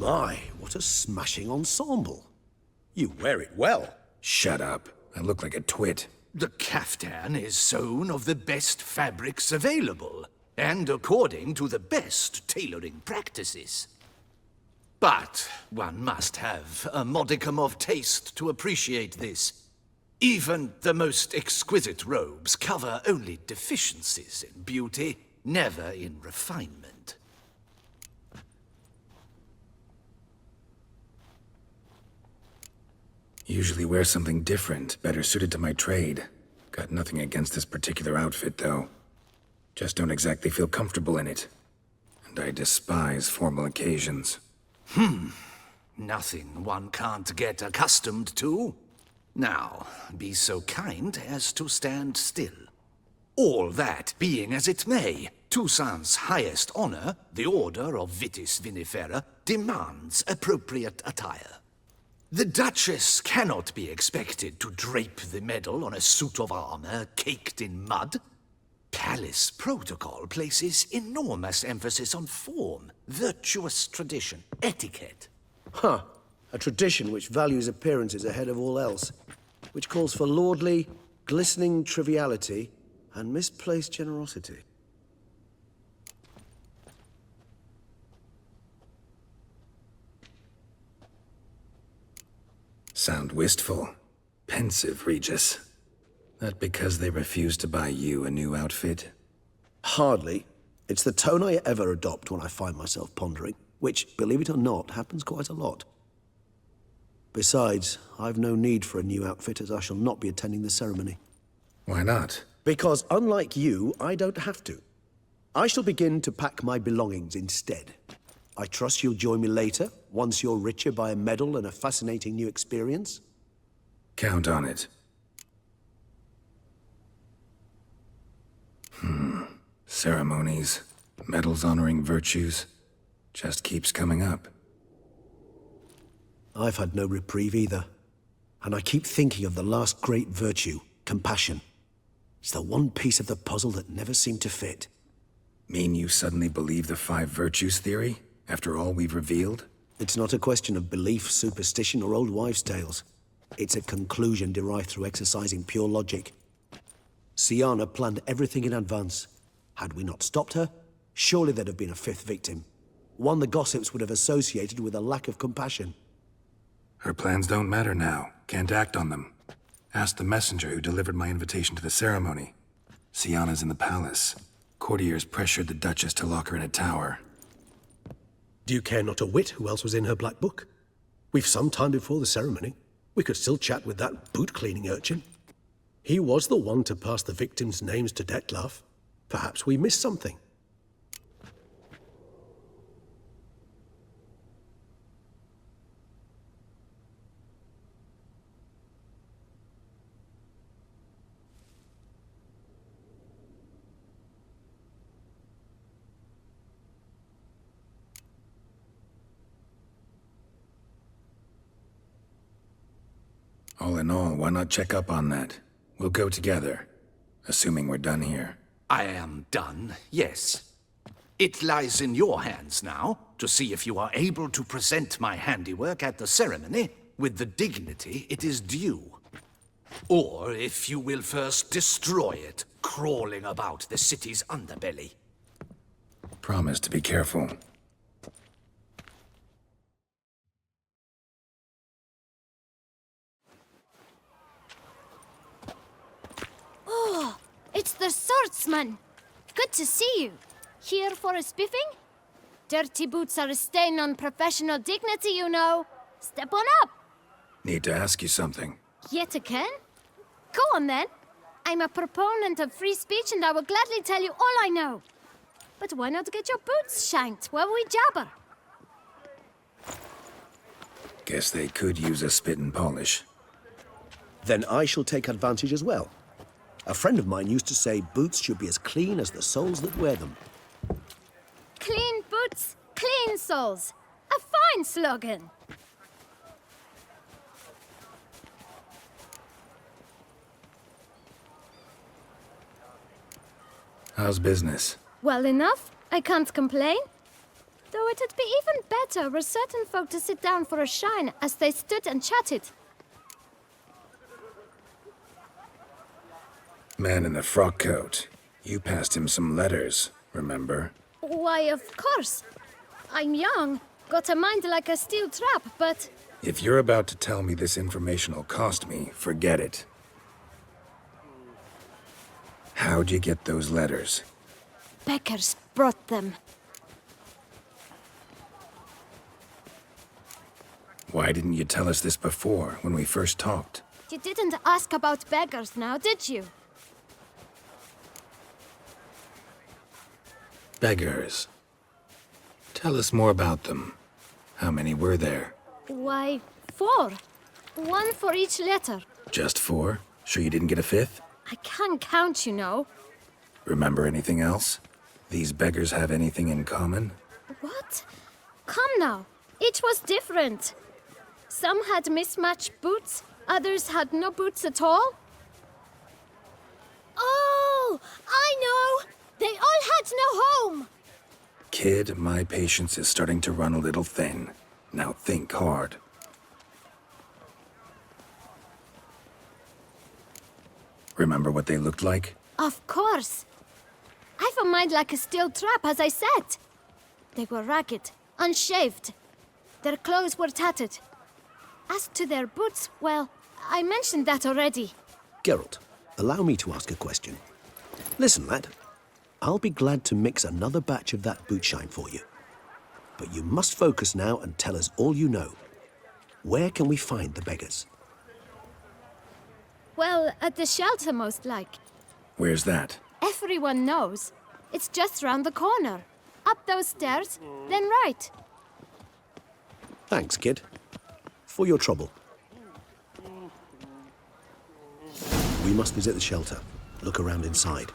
My, what a smashing ensemble. You wear it well. Shut up. I look like a twit. The caftan is sewn of the best fabrics available, and according to the best tailoring practices. But one must have a modicum of taste to appreciate this. Even the most exquisite robes cover only deficiencies in beauty, never in refinement. Usually wear something different, better suited to my trade. Got nothing against this particular outfit, though. Just don't exactly feel comfortable in it. And I despise formal occasions. Nothing one can't get accustomed to. Now, be so kind as to stand still. All that being as it may, Toussaint's highest honor, the Order of Vitis Vinifera, demands appropriate attire. The Duchess cannot be expected to drape the medal on a suit of armor caked in mud. Palace protocol places enormous emphasis on form, virtuous tradition, etiquette. Huh. A tradition which values appearances ahead of all else. Which calls for lordly, glistening triviality and misplaced generosity. Sound wistful. Pensive, Regis. That because they refuse to buy you a new outfit? Hardly. It's the tone I ever adopt when I find myself pondering, which, believe it or not, happens quite a lot. Besides, I've no need for a new outfit as I shall not be attending the ceremony. Why not? Because unlike you, I don't have to. I shall begin to pack my belongings instead. I trust you'll join me later, once you're richer by a medal and a fascinating new experience? Count on it. Ceremonies, medals honoring virtues, just keeps coming up. I've had no reprieve either. And I keep thinking of the last great virtue, compassion. It's the one piece of the puzzle that never seemed to fit. Mean you suddenly believe the 5 virtues theory, after all we've revealed? It's not a question of belief, superstition, or old wives' tales. It's a conclusion derived through exercising pure logic. Siana planned everything in advance. Had we not stopped her, surely there'd have been a 5th victim. One the gossips would have associated with a lack of compassion. Her plans don't matter now. Can't act on them. Ask the messenger who delivered my invitation to the ceremony. Siana's in the palace. Courtiers pressured the Duchess to lock her in a tower. Do you care not a whit who else was in her black book? We've some time before the ceremony. We could still chat with that boot-cleaning urchin. He was the one to pass the victims' names to Dettlaff. Perhaps we missed something. All in all, why not check up on that? We'll go together, assuming we're done here. I am done, yes. It lies in your hands now to see if you are able to present my handiwork at the ceremony with the dignity it is due. Or if you will first destroy it, crawling about the city's underbelly. Promise to be careful. It's the swordsman. Good to see you. Here for a spiffing? Dirty boots are a stain on professional dignity, you know. Step on up. Need to ask you something. Yet again? Go on then. I'm a proponent of free speech and I will gladly tell you all I know. But why not get your boots shanked while we jabber? Guess they could use a spit and polish. Then I shall take advantage as well. A friend of mine used to say boots should be as clean as the soles that wear them. Clean boots, clean soles. A fine slogan. How's business? Well enough. I can't complain. Though it'd be even better were certain folk to sit down for a shine as they stood and chatted. Man in the frock coat. You passed him some letters, remember? Why, of course. I'm young, got a mind like a steel trap, but... If you're about to tell me this information will cost me, forget it. How'd you get those letters? Beggars brought them. Why didn't you tell us this before, when we first talked? You didn't ask about beggars now, did you? Beggars. Tell us more about them. How many were there? Why, 4. 1 for each letter. Just 4? Sure you didn't get a 5th? I can't count, you know. Remember anything else? These beggars have anything in common? What? Come now. Each was different. Some had mismatched boots, others had no boots at all. Oh, I know! They all had no home! Kid, my patience is starting to run a little thin. Now think hard. Remember what they looked like? Of course. I've a mind like a steel trap, as I said. They were ragged, unshaved. Their clothes were tattered. As to their boots, well, I mentioned that already. Geralt, allow me to ask a question. Listen, lad. I'll be glad to mix another batch of that boot shine for you. But you must focus now and tell us all you know. Where can we find the beggars? Well, at the shelter, most like. Where's that? Everyone knows. It's just round the corner. Up those stairs, then right. Thanks, kid. For your trouble. We must visit the shelter. Look around inside.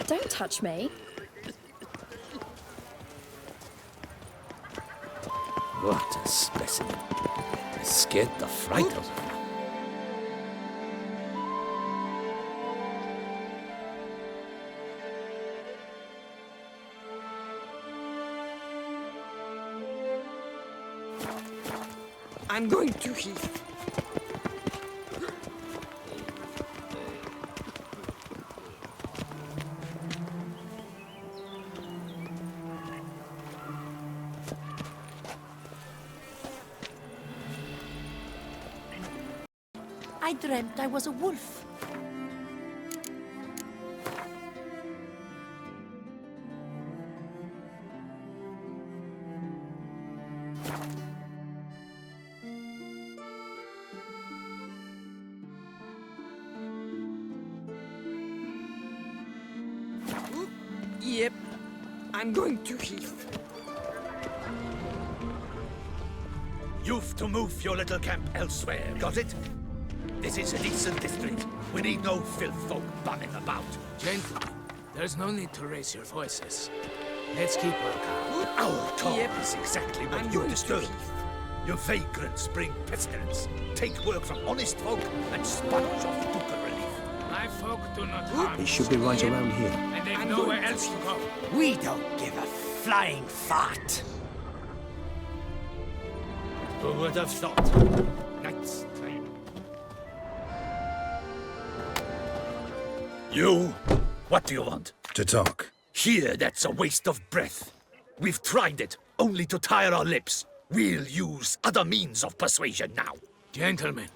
Don't touch me. What a specimen. I scared the fright out of me. I'm going to Heath. I dreamt I was a wolf. Yep, I'm going to Heath. You've to move your little camp elsewhere, got it? This is a decent district. We need no filth folk bumming about. Gentlemen, there's no need to raise your voices. Let's keep our calm. Our talk Yep. is exactly what I'm you going to disturb. Heath. Your vagrants bring pestilence. Take work from honest folk and sponge off ducal relief. My folk do not harm. It should be right around here. And they've I'm nowhere going to else to go. We don't give a flying fart. Who would have thought? Next time. You? What do you want? To talk. Here, that's a waste of breath. We've tried it, only to tire our lips. We'll use other means of persuasion now. Gentlemen,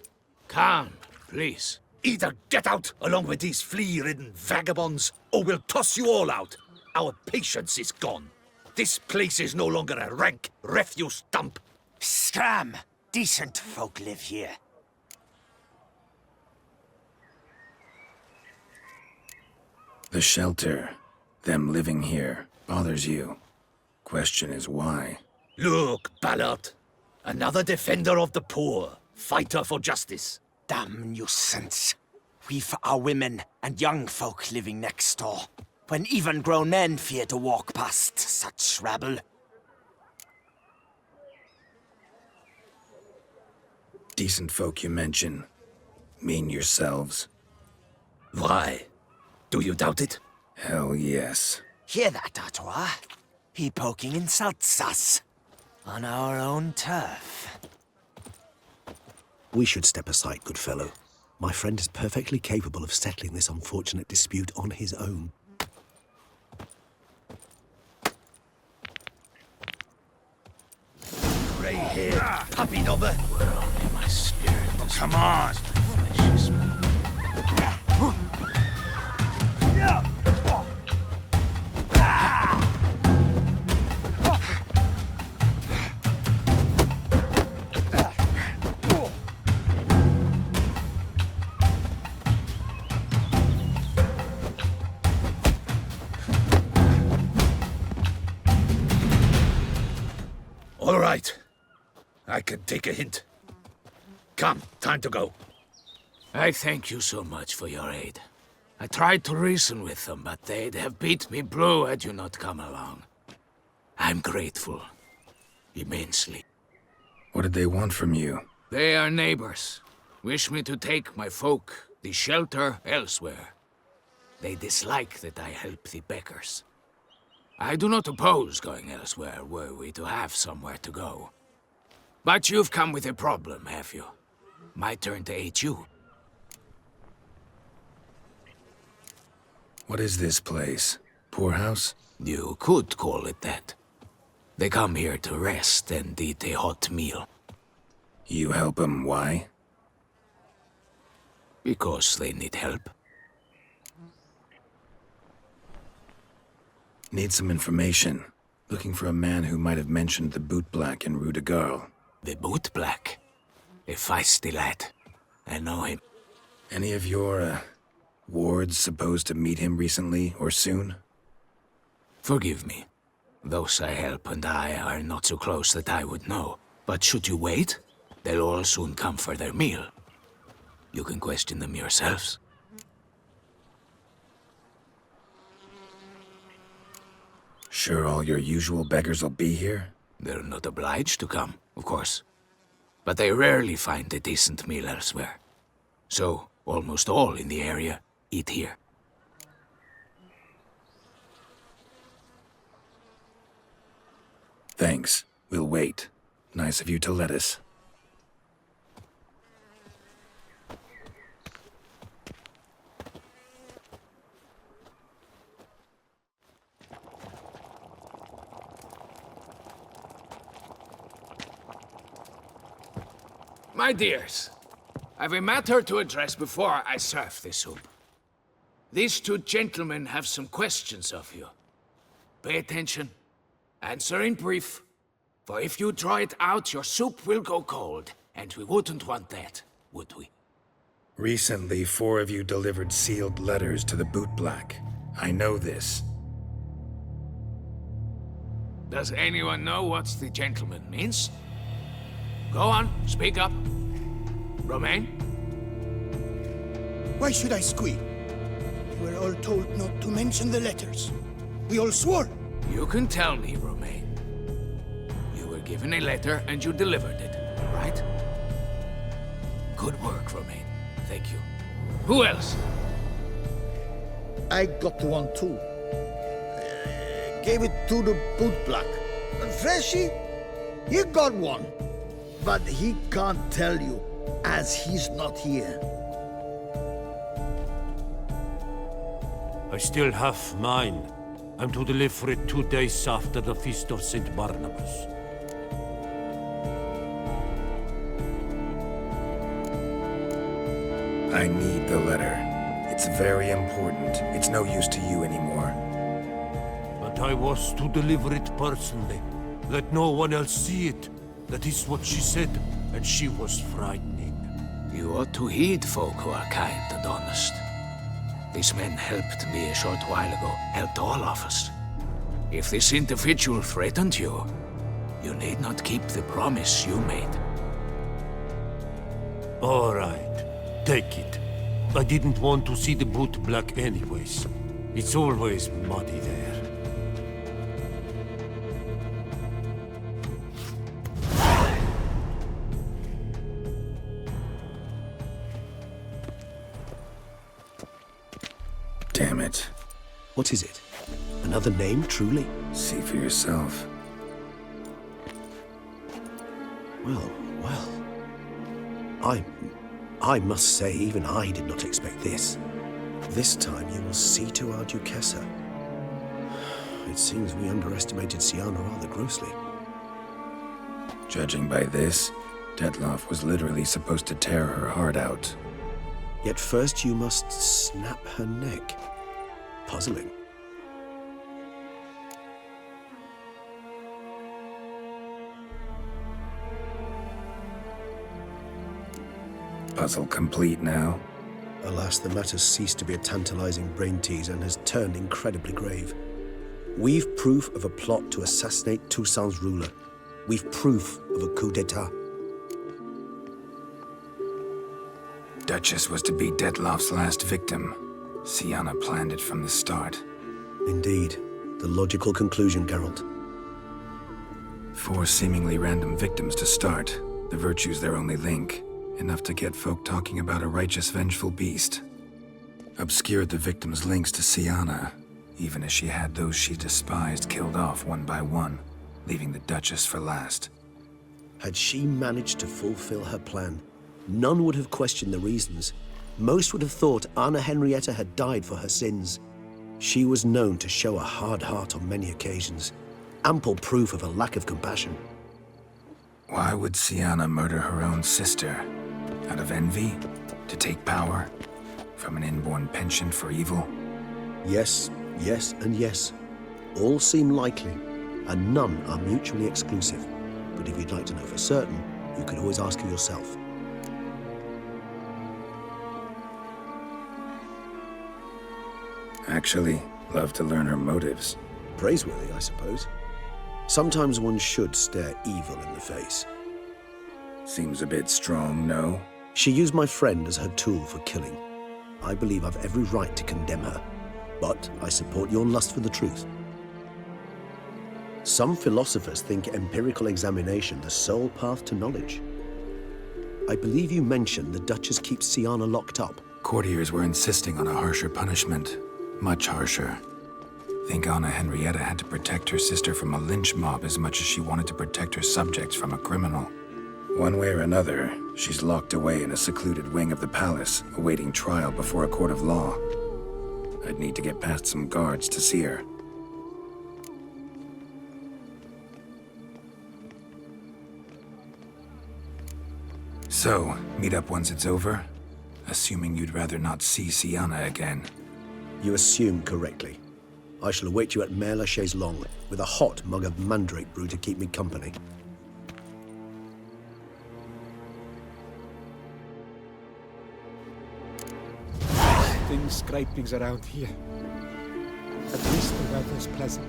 calm, please. Either get out along with these flea-ridden vagabonds, or we'll toss you all out. Our patience is gone. This place is no longer a rank refuse dump. Scram! Decent folk live here. The shelter, them living here, bothers you. Question is why? Look, Ballard. Another defender of the poor. Fighter for justice. Damn nuisance. We've our women and young folk living next door, when even grown men fear to walk past such rabble. Decent folk you mention. Mean yourselves? Why? Do you doubt it? Hell yes. Hear that, Artois? He poking insults us. On our own turf. We should step aside, good fellow. My friend is perfectly capable of settling this unfortunate dispute on his own. Grey hair, puppy knobber. Only my spirit is Come on. flesh is All right. I can take a hint. Come, time to go. I thank you so much for your aid. I tried to reason with them, but they'd have beat me blue had you not come along. I'm grateful. Immensely. What did they want from you? They are neighbors. Wish me to take my folk, the shelter, elsewhere. They dislike that I help the beggars. I do not oppose going elsewhere, were we to have somewhere to go. But you've come with a problem, have you? My turn to aid you. What is this place? Poorhouse? You could call it that. They come here to rest and eat a hot meal. You help them, why? Because they need help. Need some information. Looking for a man who might have mentioned the boot black in Rue de Garl. The boot black. A feisty lad. I know him. Any of your, wards supposed to meet him recently or soon? Forgive me. Those I help and I are not so close that I would know. But should you wait, they'll all soon come for their meal. You can question them yourselves. Sure all your usual beggars will be here? They're not obliged to come, of course. But they rarely find a decent meal elsewhere. So, almost all in the area eat here. Thanks. We'll wait. Nice of you to let us. My dears, I've a matter to address before I serve the soup. These two gentlemen have some questions of you. Pay attention. Answer in brief. For if you draw it out, your soup will go cold. And we wouldn't want that, would we? Recently, 4 of you delivered sealed letters to the boot black. I know this. Does anyone know what the gentleman means? Go on, speak up. Romain? Why should I squeal? We were all told not to mention the letters. We all swore. You can tell me, Romain. You were given a letter and you delivered it, right? Good work, Romain. Thank you. Who else? I got one too. Gave it to the boot black. And Freshy, he got one. But he can't tell you, as he's not here. I still have mine. I'm to deliver it 2 days after the Feast of St. Barnabas. I need the letter. It's very important. It's no use to you anymore. But I was to deliver it personally. Let no one else see it. That is what she said, and she was frightening. You ought to heed folk who are kind and honest. This man helped me a short while ago, helped all of us. If this individual threatened you, you need not keep the promise you made. All right, take it. I didn't want to see the boot black anyways. It's always muddy there. Damn it. What is it? Another name, truly? See for yourself. Well, well. I must say, even I did not expect this. This time you will see to our Duchessa. It seems we underestimated Siana rather grossly. Judging by this, Detloff was literally supposed to tear her heart out. Yet first you must snap her neck. Puzzling. Puzzle complete now. Alas, the matter's ceased to be a tantalizing brain tease and has turned incredibly grave. We've proof of a plot to assassinate Toussaint's ruler. We've proof of a coup d'etat. Duchess was to be Detloff's last victim. Siana planned it from the start. Indeed. The logical conclusion, Geralt. 4 seemingly random victims to start. The virtue's their only link. Enough to get folk talking about a righteous, vengeful beast. Obscured the victims' links to Siana, even as she had those she despised killed off one by one, leaving the Duchess for last. Had she managed to fulfill her plan, none would have questioned the reasons. Most would have thought Anna Henrietta had died for her sins. She was known to show a hard heart on many occasions. Ample proof of a lack of compassion. Why would Siana murder her own sister? Out of envy? To take power? From an inborn penchant for evil? Yes, yes, and yes. All seem likely, and none are mutually exclusive. But if you'd like to know for certain, you can always ask her yourself. Actually, love to learn her motives. Praiseworthy, I suppose. Sometimes one should stare evil in the face. Seems a bit strong, no? She used my friend as her tool for killing. I believe I've every right to condemn her, but I support your lust for the truth. Some philosophers think empirical examination the sole path to knowledge. I believe you mentioned the Duchess keeps Siana locked up. Courtiers were insisting on a harsher punishment. Much harsher. Think Anna Henrietta had to protect her sister from a lynch mob as much as she wanted to protect her subjects from a criminal. One way or another, she's locked away in a secluded wing of the palace, awaiting trial before a court of law. I'd need to get past some guards to see her. So, meet up once it's over? Assuming you'd rather not see Siana again. You assume correctly. I shall await you at Mère la Chaise Longue with a hot mug of mandrake brew to keep me company. Things scrapings around here. At least the weather's pleasant.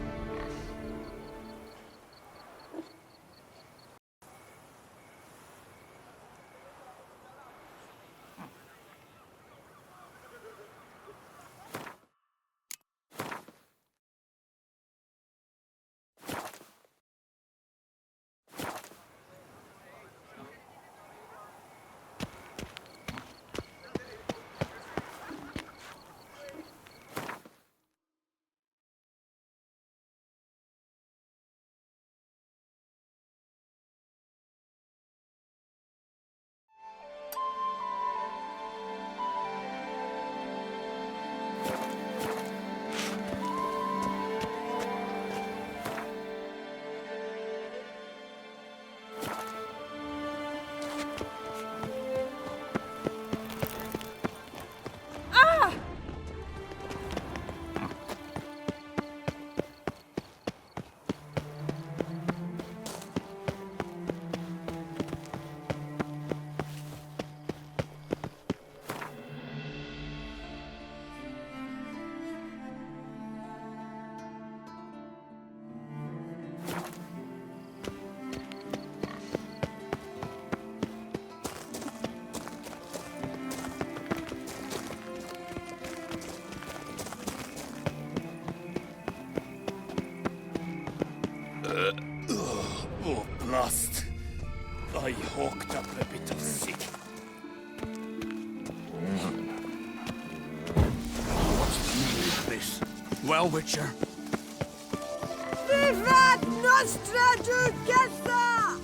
Well, Witcher? Vivat nostra duquesa!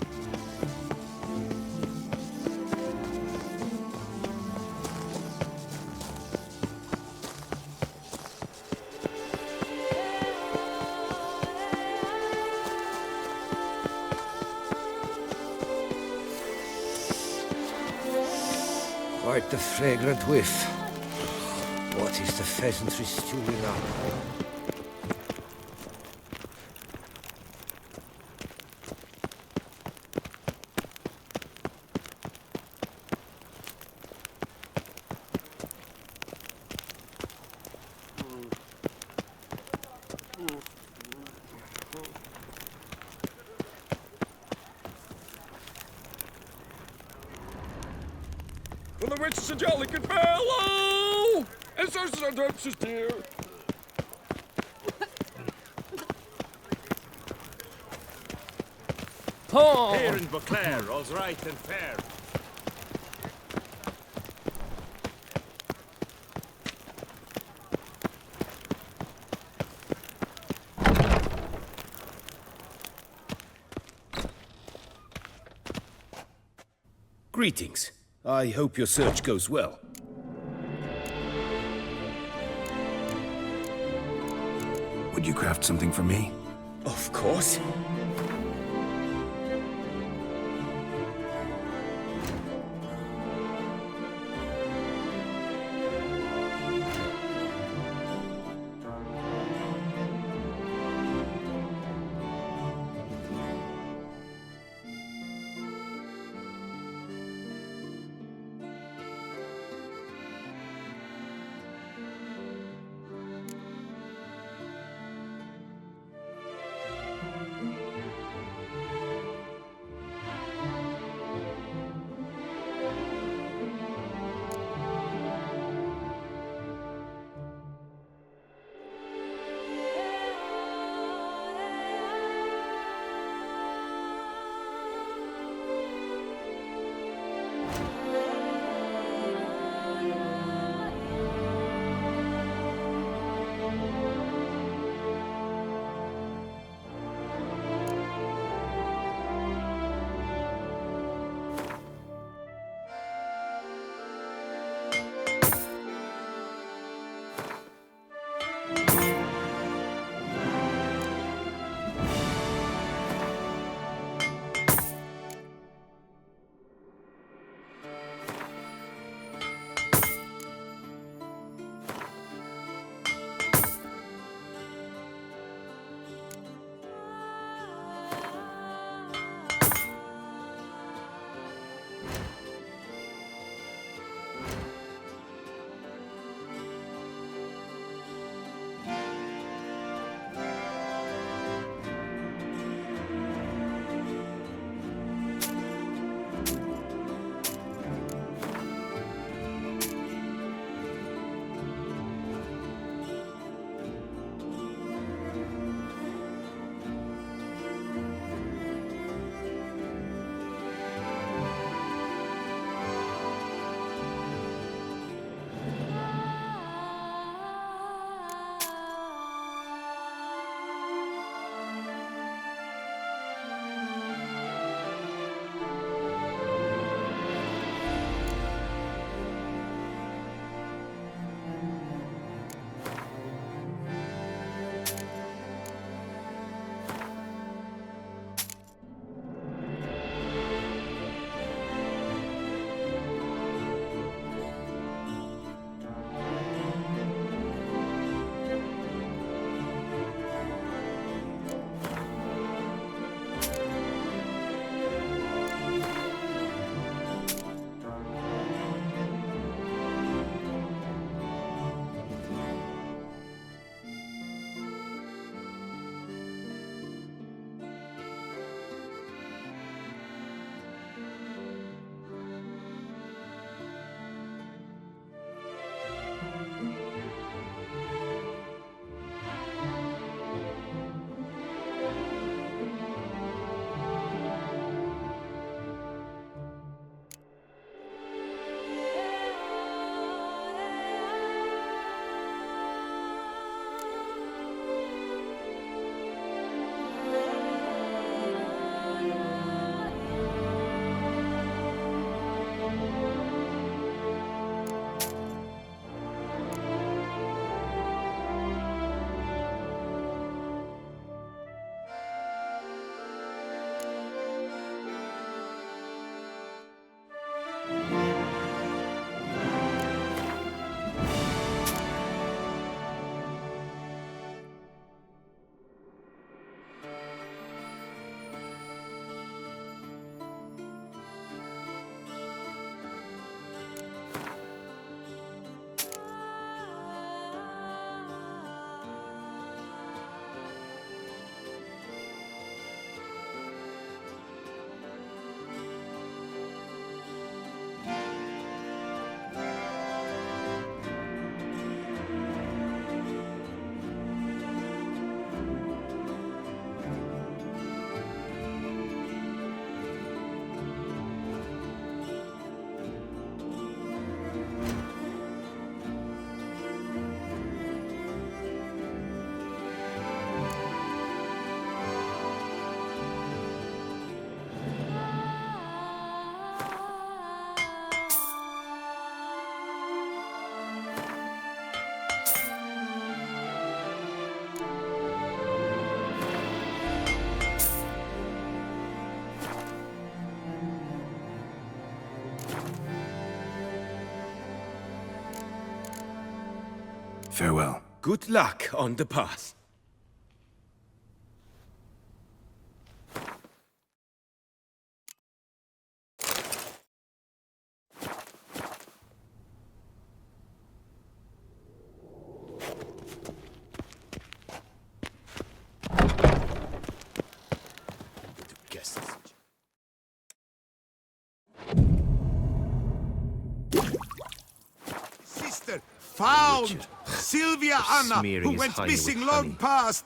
Quite the fragrant whiff. What is the pheasantry stewing up? Well, the witch is a jolly good fellow! And so is our duchess, dear. Oh! Here in Beauclair, all's right and fair. Greetings. I hope your search goes well. Would you craft something for me? Of course. Farewell. Good luck on the path. Sister, found! Sylvia Anna, Smearing who his went honey missing with long honey. past.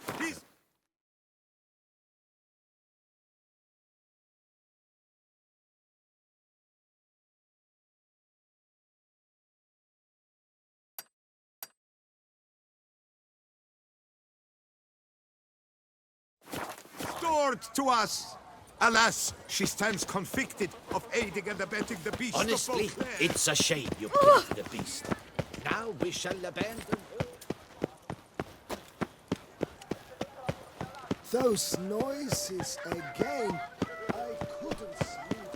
Restored to us. Alas, she stands convicted of aiding and abetting the beast Honestly, of Beauclair. it's a shame you killed the beast. Now we shall abandon her. Those noises again. I couldn't sleep.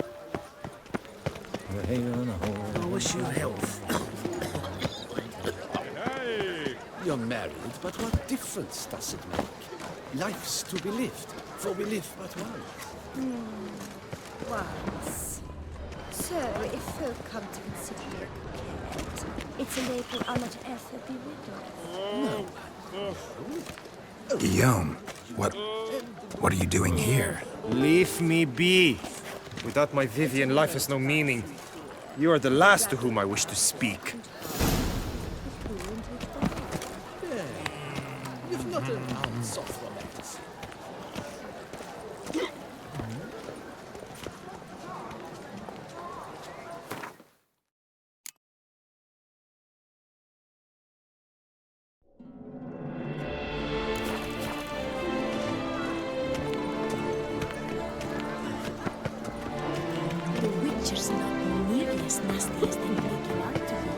I wish you health. Hey! You're married, but what difference does it make? Life's to be lived, for we live but once. Once. So, if folk come to consider me a coquette, it's a label I'm not ever be rid of. Guillaume, what are you doing here? Leave me be. Without my Vivian, life has no meaning. You are the last to whom I wish to speak. You've not an ounce of romance. The Witcher's not nearly as nasty as they make him out to be.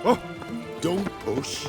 Oh, don't push.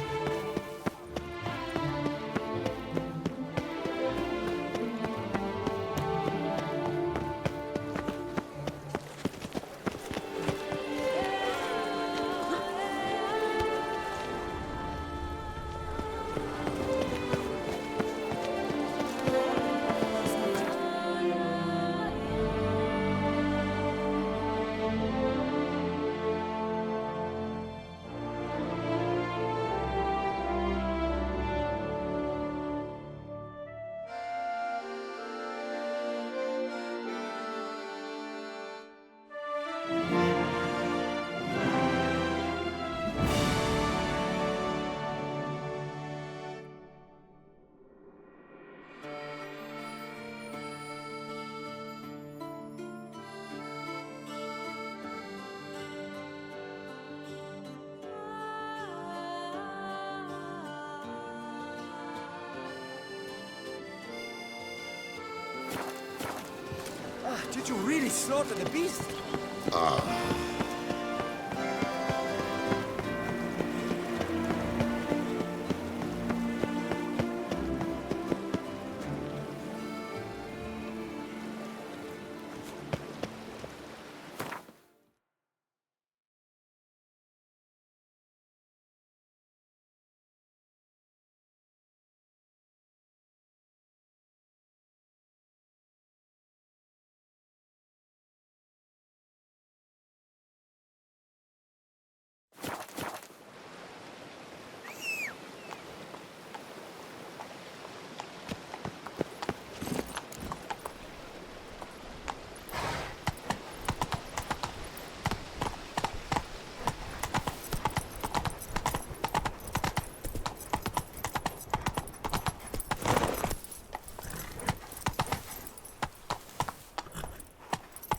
Did you really slaughter the beast?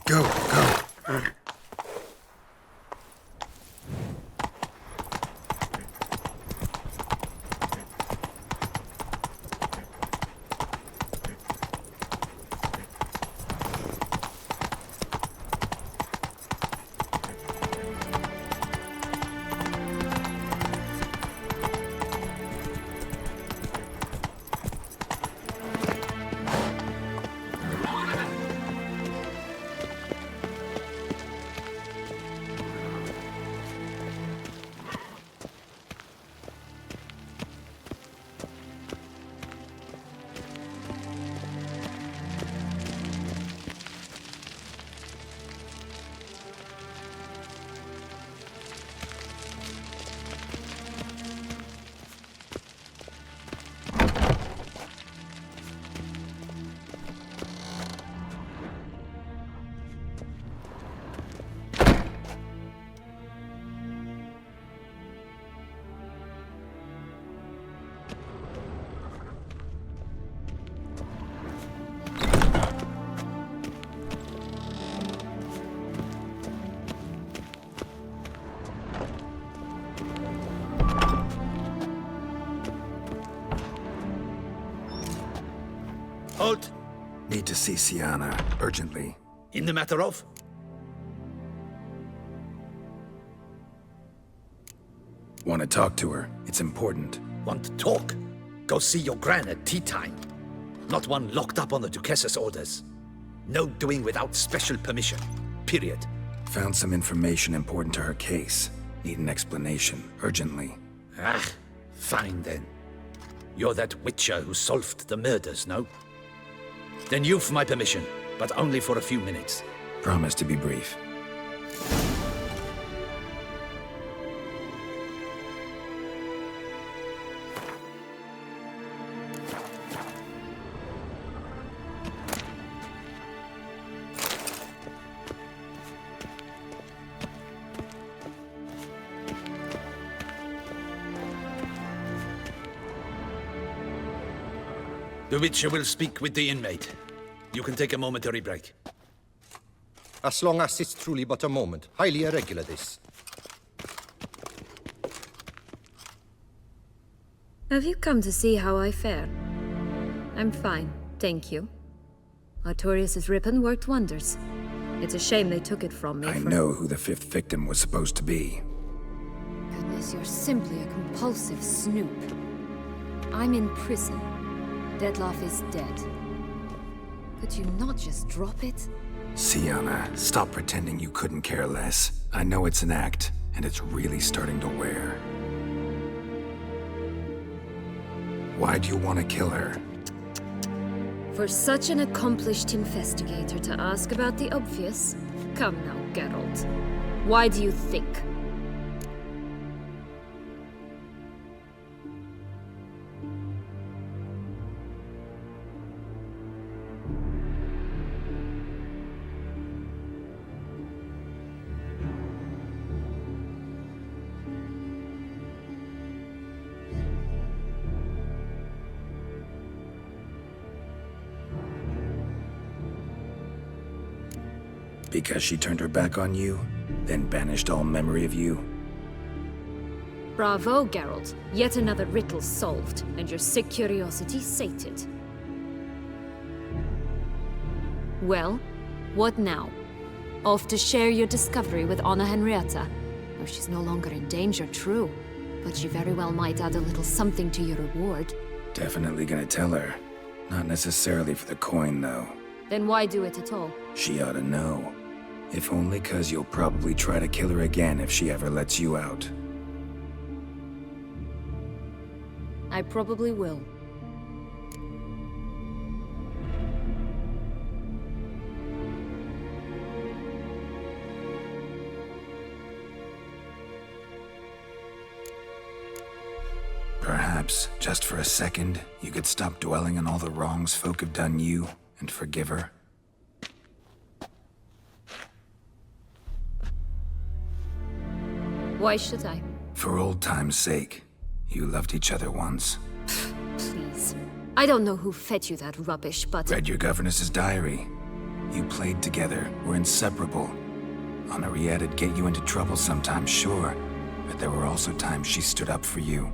Go, go. Halt! Need to see Siana, urgently. In the matter of? Want to talk to her. It's important. Want to talk? Go see your gran at tea time. Not one locked up on the Duchess's orders. No doing without special permission. Period. Found some information important to her case. Need an explanation, urgently. Ah, fine then. You're that witcher who solved the murders, no? Then you've my permission, but only for a few minutes. Promise to be brief. The Witcher will speak with the inmate. You can take a momentary break. As long as it's truly but a moment. Highly irregular, this. Have you come to see how I fare? I'm fine, thank you. Artorius' ribbon worked wonders. It's a shame they took it from me. I know who the 5th victim was supposed to be. Goodness, you're simply a compulsive snoop. I'm in prison. Detlef is dead. Could you not just drop it? Siana, stop pretending you couldn't care less. I know it's an act, and it's really starting to wear. Why do you want to kill her? For such an accomplished investigator to ask about the obvious? Come now, Geralt. Why do you think? Because she turned her back on you, then banished all memory of you? Bravo, Geralt. Yet another riddle solved, and your sick curiosity sated. Well, what now? Off to share your discovery with Anna Henrietta? Oh, she's no longer in danger, true. But she very well might add a little something to your reward. Definitely gonna tell her. Not necessarily for the coin, though. Then why do it at all? She ought to know. If only 'cause you'll probably try to kill her again if she ever lets you out. I probably will. Perhaps, just for a second, you could stop dwelling on all the wrongs folk have done you and forgive her. Why should I? For old time's sake. You loved each other once. Please. I don't know who fed you that rubbish, but... Read your governess's diary. You played together, were inseparable. Henriette'd get you into trouble sometimes, sure. But there were also times she stood up for you.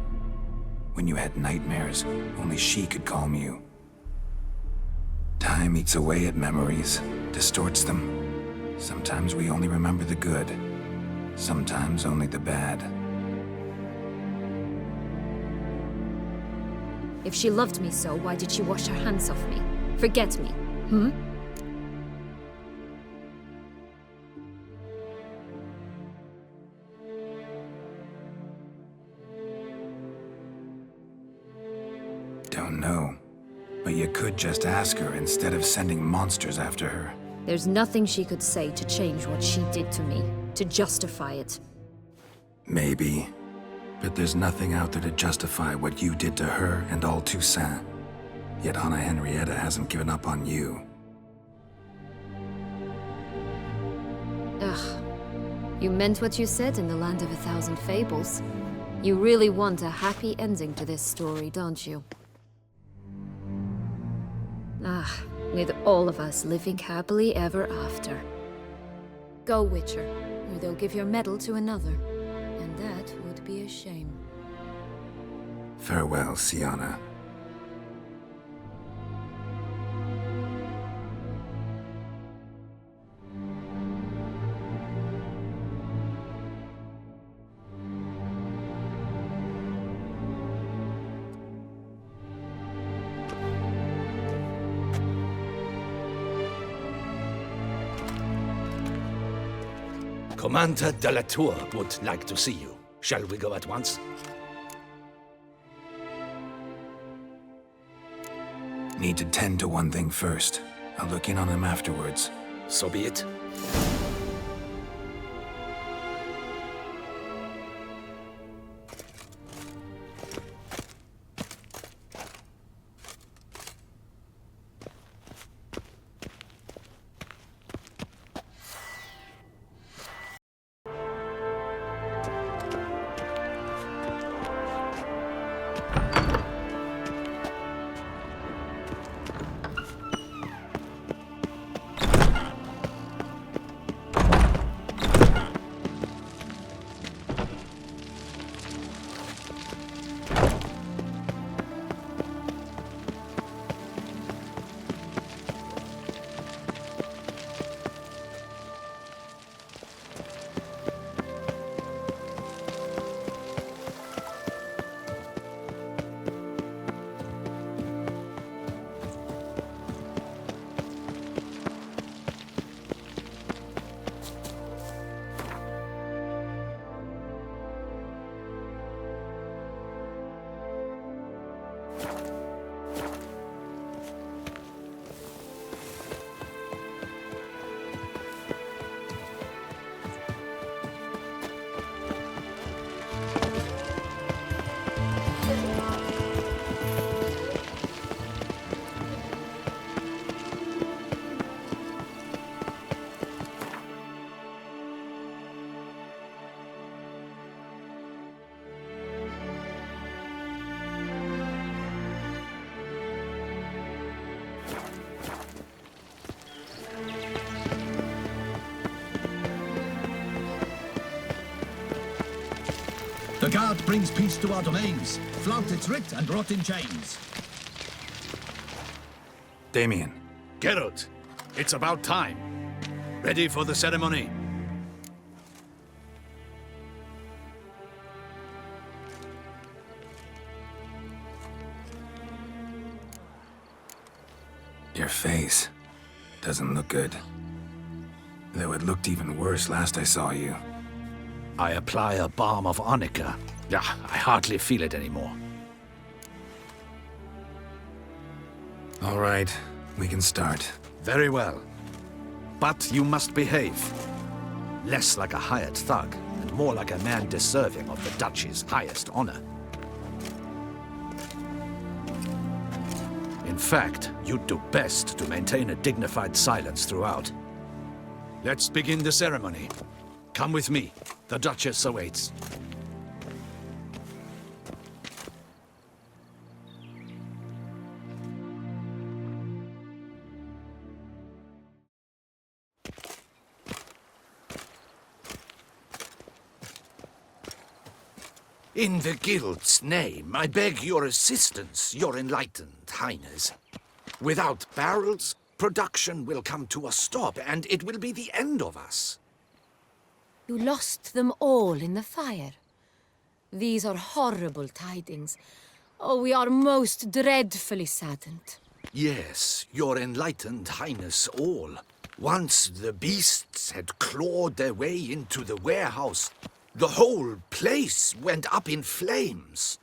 When you had nightmares, only she could calm you. Time eats away at memories, distorts them. Sometimes we only remember the good. Sometimes only the bad. If she loved me so, why did she wash her hands off me? Forget me, hmm? Don't know. But you could just ask her instead of sending monsters after her. There's nothing she could say to change what she did to me, to justify it. Maybe. But there's nothing out there to justify what you did to her and all Toussaint. Yet Anna Henrietta hasn't given up on you. Ugh. You meant what you said in the Land of 1,000 Fables. You really want a happy ending to this story, don't you? Ah, with all of us living happily ever after. Go, Witcher, or they'll give your medal to another. And that would be a shame. Farewell, Siana. Commander de la Tour would like to see you. Shall we go at once? Need to tend to one thing first. I'll look in on him afterwards. So be it. The guard brings peace to our domains. Flout its writ and rot in chains. Damien. Geralt, it's about time. Ready for the ceremony? Your face doesn't look good. Though it looked even worse last I saw you. I apply a balm of arnica. Yeah, I hardly feel it anymore. All right, we can start. Very well. But you must behave. Less like a hired thug, and more like a man deserving of the Duchy's highest honor. In fact, you'd do best to maintain a dignified silence throughout. Let's begin the ceremony. Come with me. The Duchess awaits. In the Guild's name, I beg your assistance, your enlightened highness. Without barrels, production will come to a stop, and it will be the end of us. You lost them all in the fire. These are horrible tidings. Oh, we are most dreadfully saddened. Yes, your enlightened highness all. Once the beasts had clawed their way into the warehouse, the whole place went up in flames.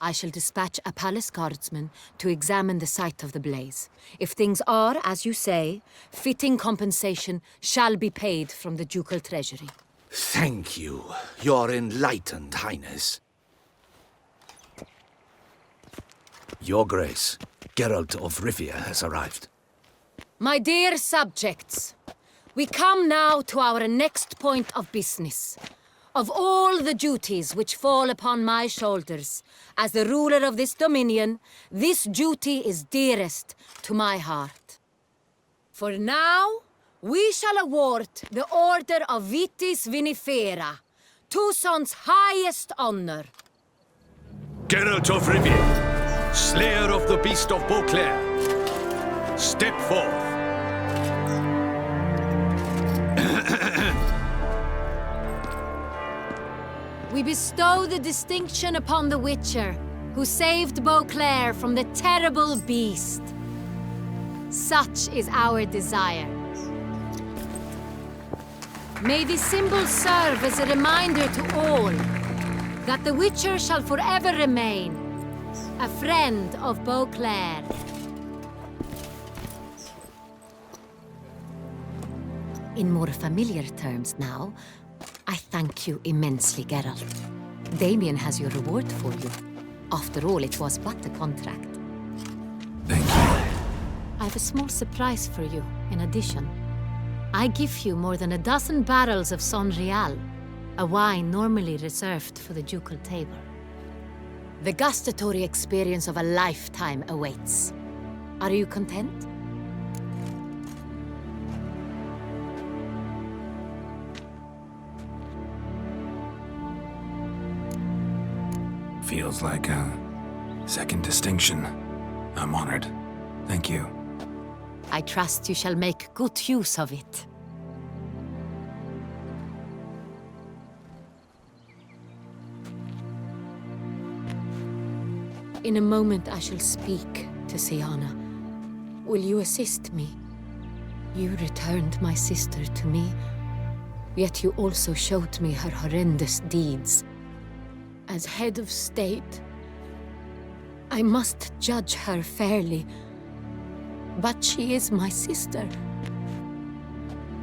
I shall dispatch a palace guardsman to examine the site of the blaze. If things are, as you say, fitting compensation shall be paid from the ducal treasury. Thank you, your enlightened highness. Your Grace, Geralt of Rivia has arrived. My dear subjects, we come now to our next point of business. Of all the duties which fall upon my shoulders, as the ruler of this dominion, this duty is dearest to my heart. For now, we shall award the Order of Vitis Vinifera, Tuson's highest honor. Geralt of Rivia, slayer of the beast of Beauclair, step forth. We bestow the distinction upon the Witcher, who saved Beauclair from the terrible beast. Such is our desire. May this symbol serve as a reminder to all that the Witcher shall forever remain a friend of Beauclair. In more familiar terms now, I thank you immensely, Geralt. Damien has your reward for you. After all, it was but a contract. Thank you. I have a small surprise for you, in addition. I give you more than a dozen barrels of Sonreal, a wine normally reserved for the ducal table. The gustatory experience of a lifetime awaits. Are you content? Feels like a second distinction. I'm honored. Thank you. I trust you shall make good use of it. In a moment I shall speak to Siana. Will you assist me? You returned my sister to me, yet you also showed me her horrendous deeds. As head of state, I must judge her fairly. But she is my sister.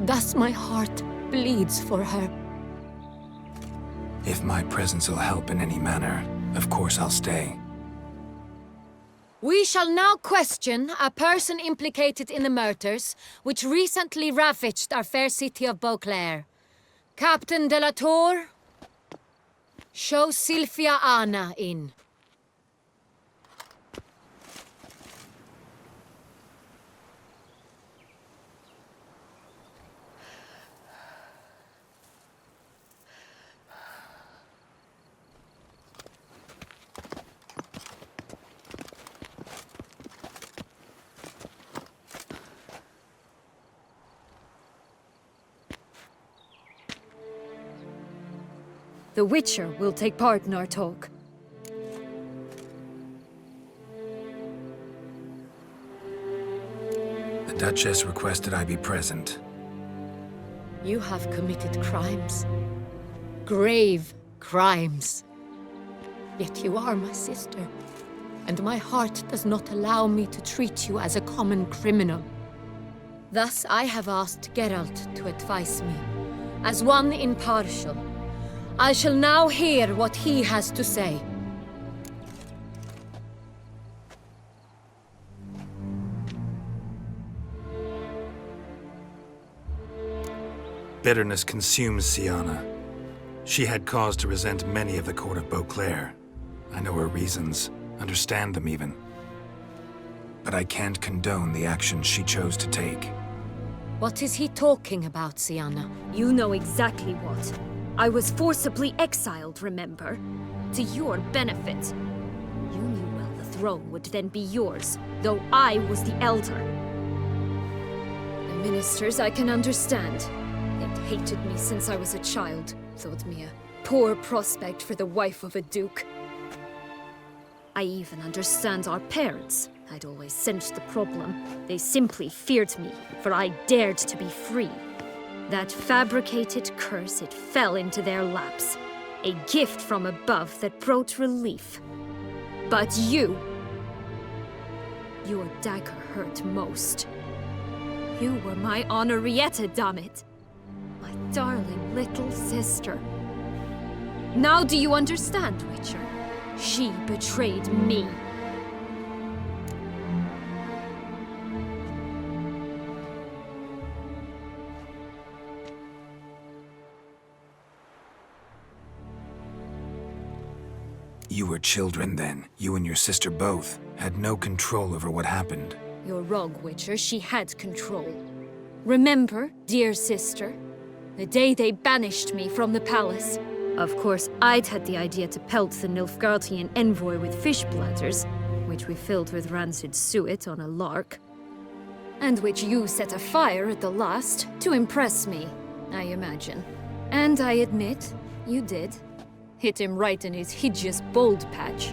Thus my heart bleeds for her. If my presence will help in any manner, of course I'll stay. We shall now question a person implicated in the murders which recently ravaged our fair city of Beauclair. Captain de la Tour, show Sylvia Anna in. The Witcher will take part in our talk. The Duchess requested I be present. You have committed crimes. Grave crimes. Yet you are my sister, and my heart does not allow me to treat you as a common criminal. Thus I have asked Geralt to advise me, as one impartial. I shall now hear what he has to say. Bitterness consumes Siana. She had cause to resent many of the court of Beauclair. I know her reasons, understand them even. But I can't condone the actions she chose to take. What is he talking about, Siana? You know exactly what. I was forcibly exiled, remember? To your benefit. You knew well the throne would then be yours, though I was the elder. The ministers I can understand. They'd hated me since I was a child, thought me a poor prospect for the wife of a duke. I even understand our parents. I'd always sensed the problem. They simply feared me, for I dared to be free. That fabricated curse, it fell into their laps. A gift from above that brought relief. But you... your dagger hurt most. You were my Henrietta, dammit. My darling little sister. Now do you understand, Witcher? She betrayed me. You were children then. You and your sister both had no control over what happened. You're wrong, Witcher. She had control. Remember, dear sister, the day they banished me from the palace? Of course, I'd had the idea to pelt the Nilfgaardian envoy with fish bladders, which we filled with rancid suet on a lark. And which you set afire at the last, to impress me, I imagine. And I admit, you did. Hit him right in his hideous bald patch.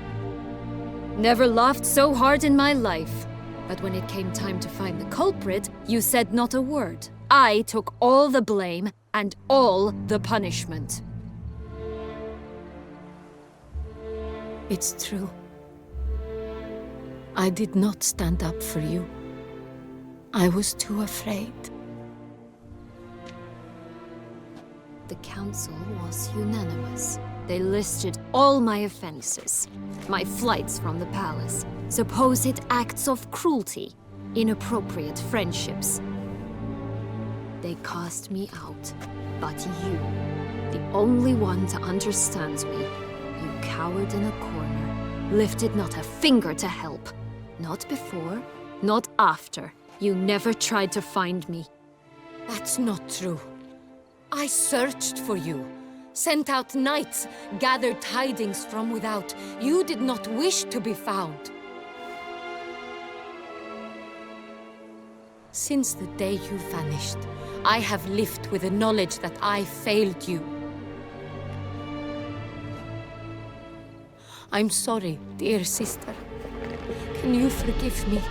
Never laughed so hard in my life. But when it came time to find the culprit, you said not a word. I took all the blame, and all the punishment. It's true. I did not stand up for you. I was too afraid. The council was unanimous. They listed all my offenses. My flights from the palace, supposed acts of cruelty, inappropriate friendships. They cast me out. But you, the only one to understand me, you cowered in a corner, lifted not a finger to help. Not before, not after. You never tried to find me. That's not true. I searched for you, sent out knights, gathered tidings from without. You did not wish to be found. Since the day you vanished, I have lived with the knowledge that I failed you. I'm sorry, dear sister. Can you forgive me?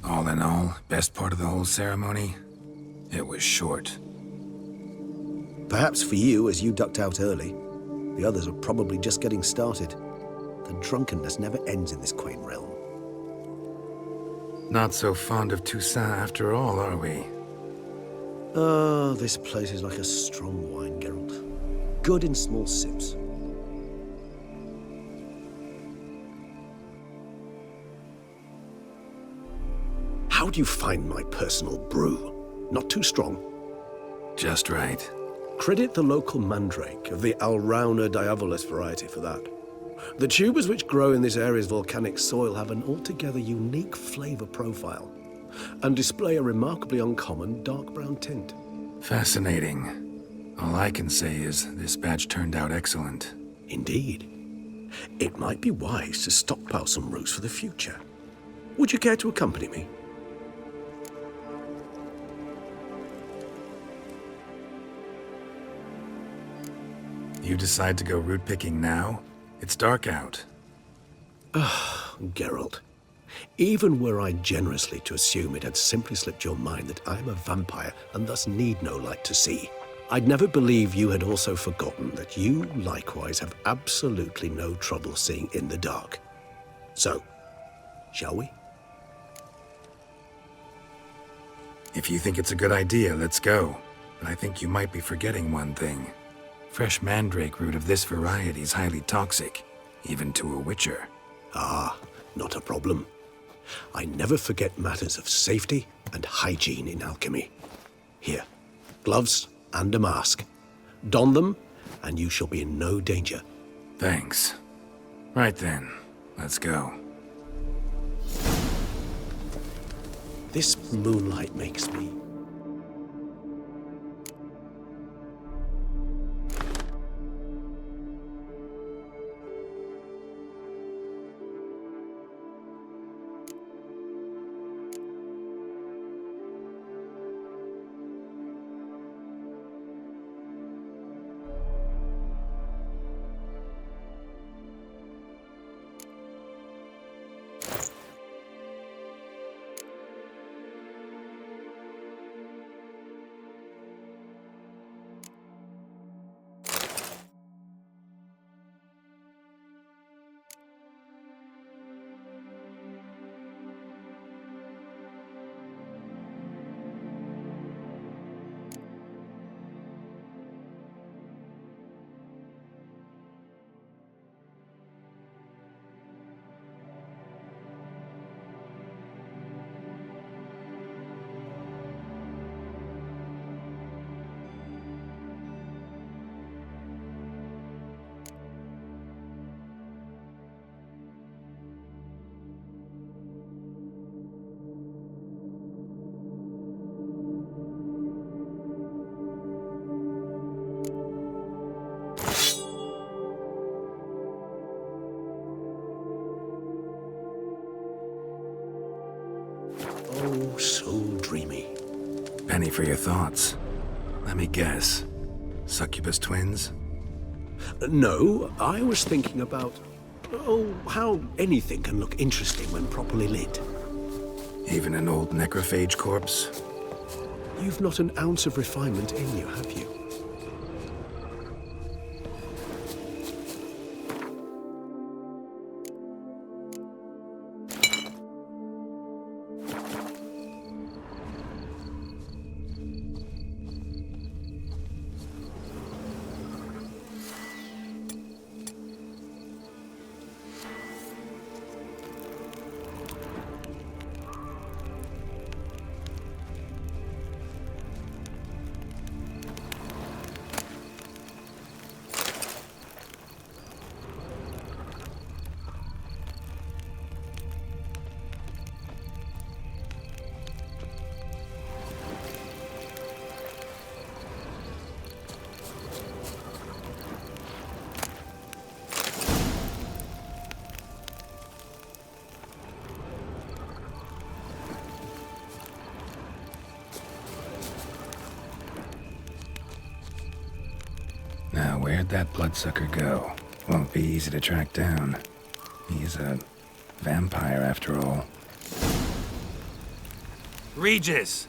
All in all, best part of the whole ceremony? It was short. Perhaps for you, as you ducked out early. The others are probably just getting started. The drunkenness never ends in this quaint realm. Not so fond of Toussaint after all, are we? Oh, this place is like a strong wine, Geralt. Good in small sips. How do you find my personal brew? Not too strong? Just right. Credit the local mandrake of the Alrauna diavolis variety for that. The tubers which grow in this area's volcanic soil have an altogether unique flavor profile and display a remarkably uncommon dark brown tint. Fascinating. All I can say is this batch turned out excellent. Indeed. It might be wise to stockpile some roots for the future. Would you care to accompany me? You decide to go root picking now? It's dark out. Geralt. Even were I generously to assume it had simply slipped your mind that I'm a vampire and thus need no light to see, I'd never believe you had also forgotten that you likewise have absolutely no trouble seeing in the dark. So, shall we? If you think it's a good idea, let's go. But I think you might be forgetting one thing. Fresh mandrake root of this variety is highly toxic, even to a witcher. Ah, not a problem. I never forget matters of safety and hygiene in alchemy. Here, gloves and a mask. Don them, and you shall be in no danger. Thanks. Right then, let's go. This moonlight makes me... so dreamy. Penny for your thoughts. Let me guess. Succubus twins? No, I was thinking about... oh, how anything can look interesting when properly lit. Even an old necrophage corpse? You've not an ounce of refinement in you, have you? Now, where'd that bloodsucker go? Won't be easy to track down. He is a vampire, after all. Regis!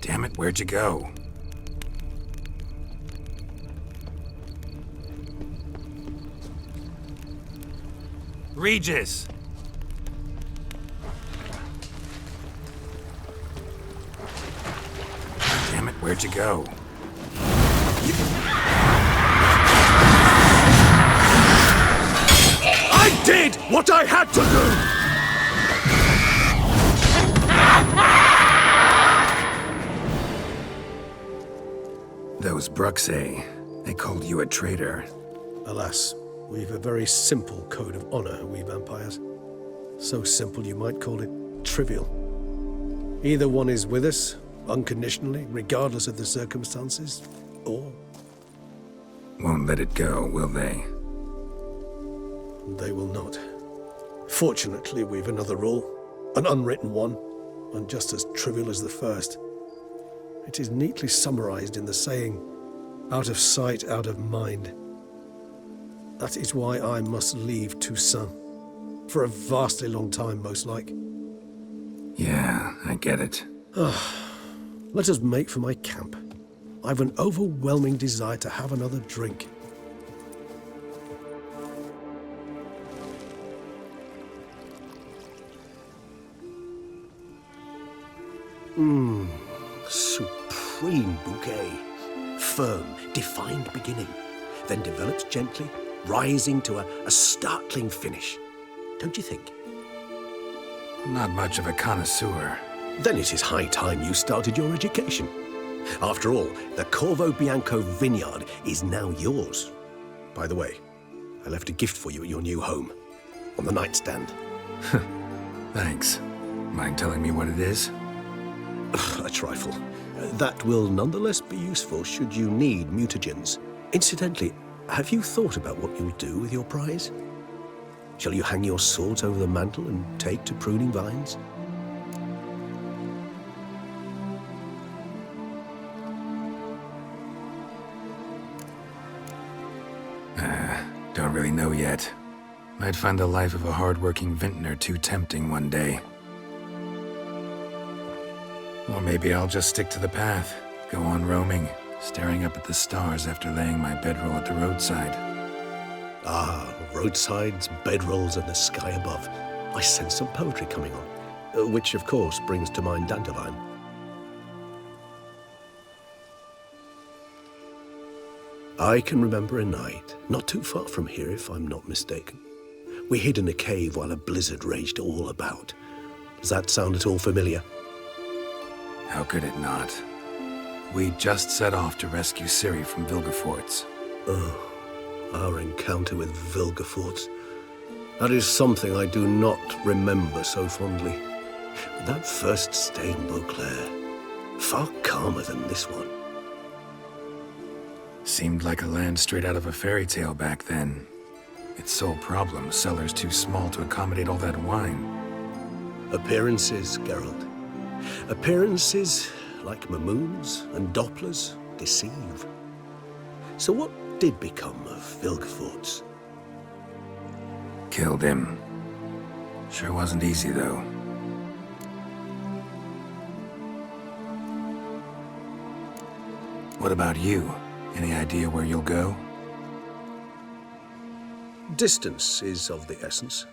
Damn it, where'd you go? Regis! Damn it, where'd you go? I did what I had to do! Those Bruxay, they called you a traitor. Alas, we've a very simple code of honor, we vampires. So simple you might call it trivial. Either one is with us, unconditionally, regardless of the circumstances, or... Won't let it go, will they? They will not. Fortunately, we've another rule, an unwritten one, and just as trivial as the first. It is neatly summarized in the saying, out of sight, out of mind. That is why I must leave Toussaint. For a vastly long time, most like. Yeah, I get it. Let us make for my camp. I've an overwhelming desire to have another drink. Supreme bouquet. Firm, defined beginning, then develops gently, rising to a startling finish. Don't you think? Not much of a connoisseur. Then it is high time you started your education. After all, the Corvo Bianco vineyard is now yours. By the way, I left a gift for you at your new home, on the nightstand. Thanks. Mind telling me what it is? A trifle. That will nonetheless be useful should you need mutagens. Incidentally, have you thought about what you'll do with your prize? Shall you hang your swords over the mantle and take to pruning vines? Don't really know yet. Might find the life of a hard-working vintner too tempting one day. Or maybe I'll just stick to the path, go on roaming, staring up at the stars after laying my bedroll at the roadside. Ah, roadsides, bedrolls, and the sky above. I sense some poetry coming on, which of course brings to mind Dandelion. I can remember a night, not too far from here if I'm not mistaken. We hid in a cave while a blizzard raged all about. Does that sound at all familiar? How could it not? We just set off to rescue Ciri from Vilgefortz. Oh, our encounter with Vilgefortz. That is something I do not remember so fondly. That first stay in Beauclair, far calmer than this one. Seemed like a land straight out of a fairy tale back then. Its sole problem, cellar's too small to accommodate all that wine. Appearances, Geralt. Appearances, like Mamoons and Dopplers, deceive. So what did become of Vilgefortz? Killed him. Sure wasn't easy, though. What about you? Any idea where you'll go? Distance is of the essence.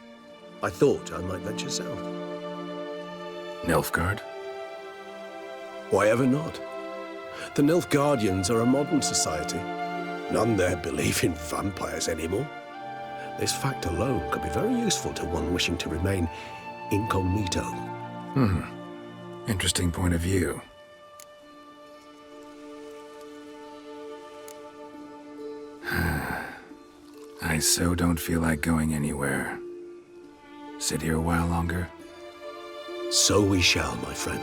I thought I might venture south. Nilfgaard? Why ever not? The Nilfgaardians are a modern society. None there believe in vampires anymore. This fact alone could be very useful to one wishing to remain incognito. Interesting point of view. I so don't feel like going anywhere. Sit here a while longer? So we shall, my friend.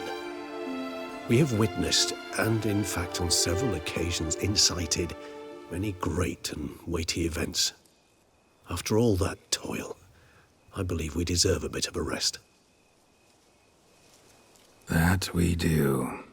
We have witnessed, and in fact on several occasions incited, many great and weighty events. After all that toil, I believe we deserve a bit of a rest. That we do.